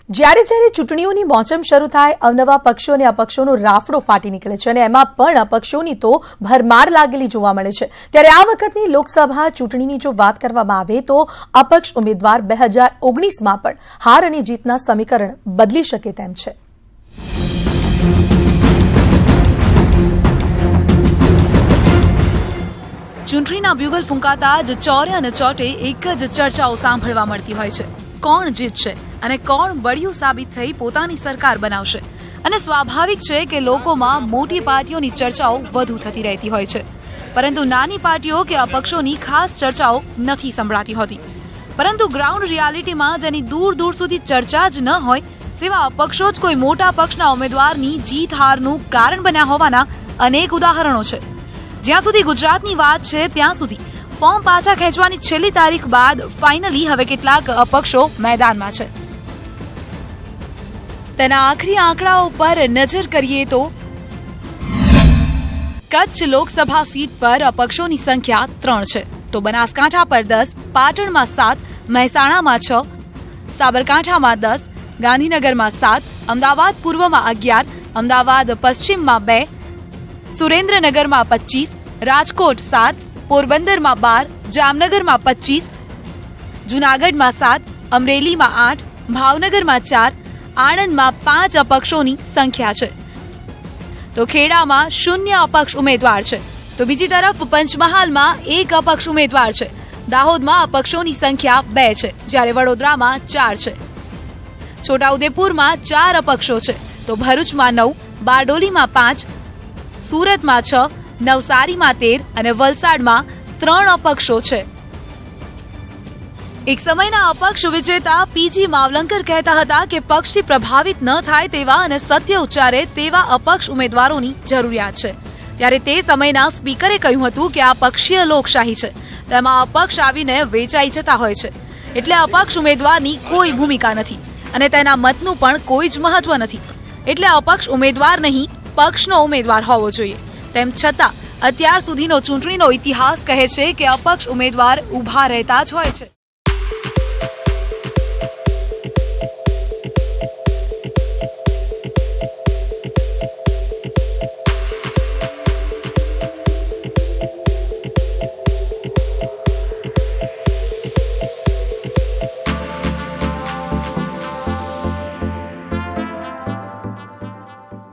જ્યારે જ્યારે ચૂંટણીઓની મોસમ શરૂ થાય અવનવા પક્ષો અને અપક્ષોનો રાફડો ફાટી નીકળે છે અને એમાં પણ અપક્ષોની તો ભરમાર લાગેલી જોવા મળે છે। ત્યારે આ વખતની લોકસભા ચૂંટણીની જો વાત કરવામાં આવે તો અપક્ષ ઉમેદવાર 2019માં પણ હાર અને જીતના સમીકરણ બદલી શકે તેમ છે। ચૂંટણીના બ્યુગલ ફૂંકાતા જ ચોરે અને ચોટે એક જ ચર્ચાઓ સાંભળવા મળતી હોય છે, કોણ જીતશે અને કોણ બળિયું સાબિત થઈ પોતાની સરકાર બનાવશે। અને સ્વાભાવિક છે કે લોકોમાં મોટી પાર્ટીઓની ચર્ચાઓ વધુ થતી રહેતી હોય છે, પરંતુ નાની પાર્ટીઓ કે અપક્ષોની ખાસ ચર્ચાઓ નથી સંભળાતી હોતી। પરંતુ ગ્રાઉન્ડ રિયાલિટીમાં જેની દૂર દૂર સુધી ચર્ચા જ ન હોય તેવા અપક્ષો જ કોઈ મોટા પક્ષના ઉમેદવારની જીત હારનું કારણ બન્યા હોવાના અનેક ઉદાહરણો છે। જ્યાં સુધી ગુજરાતની વાત છે ત્યાં સુધી ફોર્મ પાછા ખેંચવાની છેલ્લી તારીખ બાદ ફાઇનલી હવે કેટલાક અપક્ષો મેદાનમાં છે। તેના આખરી આંકડાઓ પર નજર કરીએ તો કચ્છ લોકસભા સીટ પર અપક્ષોની સંખ્યા 3 છે, તો બનાસકાંઠા પર 10, પાટણમાં 7, મહેસાણામાં 6, સાબરકાંઠામાં 10, ગાંધીનગરમાં 7, અમદાવાદ પૂર્વમાં 11, અમદાવાદ પશ્ચિમમાં 2, સુરેન્દ્રનગરમાં 25, રાજકોટ 7, પોરબંદરમાં 12, જામનગરમાં 25, જૂનાગઢમાં 7, અમરેલીમાં 8, ભાવનગરમાં 4, આણંદમાં 5 અપક્ષોની સંખ્યા છે, તો ખેડામાં 0 અપક્ષ ઉમેદવાર છે। તો બીજી તરફ પંચમહાલમાં 1 અપક્ષ ઉમેદવાર છે, દાહોદમાં અપક્ષોની સંખ્યા 2 છે, જ્યારે વડોદરામાં 4 છે, છોટાઉદેપુરમાં 4 અપક્ષો છે, તો ભરૂચમાં 9, બારડોલીમાં 5, સુરતમાં 6, નવસારીમાં 13 અને વલસાડમાં 3 અપક્ષો છે। એક સમયના અપક્ષ વિજેતા પીજી માવલંકર કહેતા હતા કે પક્ષથી પ્રભાવિત ન થાય તેવા અને સત્ય ઉચ્ચારે તેવા અપક્ષ ઉમેદવારોની જરૂરિયાત છે। ત્યારે તે સમયના સ્પીકરે કહ્યું હતું કે આ પક્ષીય લોકશાહી છે, તેમાં અપક્ષ આવીને વેચાઈ જતા હોય છે, એટલે અપક્ષ ઉમેદવારની કોઈ ભૂમિકા નથી અને તેના મતનું પણ કોઈ જ મહત્વ નથી, એટલે અપક્ષ ઉમેદવાર નહીં પક્ષનો ઉમેદવાર હોવો જોઈએ। તેમ છતાં અત્યાર સુધીનો ચૂંટણીનો ઇતિહાસ કહે છે કે અપક્ષ ઉમેદવાર ઊભા રહેતા જ હોય છે।